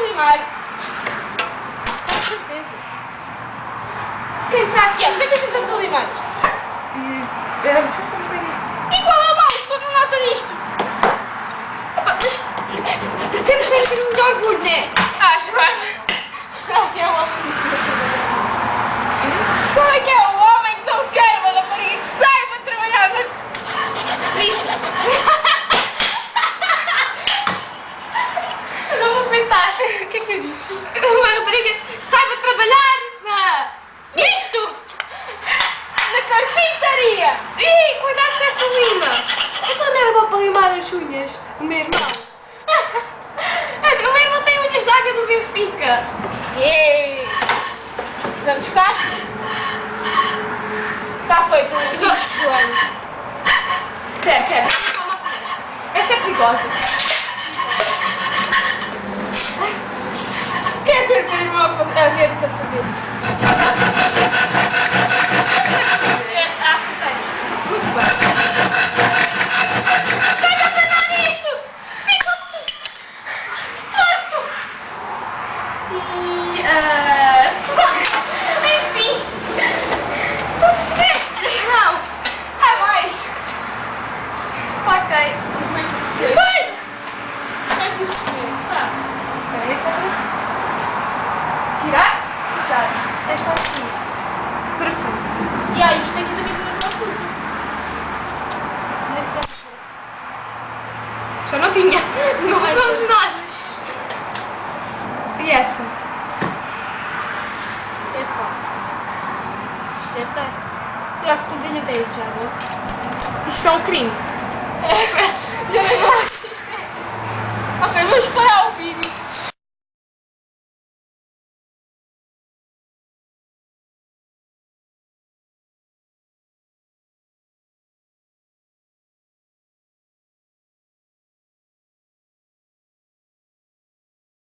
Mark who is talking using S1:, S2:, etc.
S1: desanimar. Com certeza. Quem está aqui? Onde é que a gente está a desanimar isto? E qual é o mal? Estou não nota disto. Opa, mas temos que ter muito orgulho, não é? Joana. Qual é que é o homem que não quer uma rapariga que saiba trabalhar nisto? Não vou pintar. O que é que eu disse? Uma rapariga que saiba trabalhar nisto! Na carpintaria! Ih, cuidado com essa lima! Essa não era boa para limar as unhas do meu irmão. O meu irmão tem unhas de águia do Benfica. Vamos cá? Está feito o disco do ano. Sério. Essa é perigosa. Quer ver o meu irmão a ver-te a fazer isto? A aceitar isto. Muito bem. Deixa eu andar nisto! Fica torto! Enfim. Tu percebeste? Não. Há mais. Ok. Como é que se diz? Bem! Como é que se diz? Ok, essa é tirar? Exato. Esta aqui. Parafuso. E aí, isto aqui também tem um parafuso. Onde é que está? Já não tinha. Não vamos nós. E essa? Epá. Isto é tarde. Já se convinha 10 já, não? Isto é um crime. Já não é. Ok, vamos parar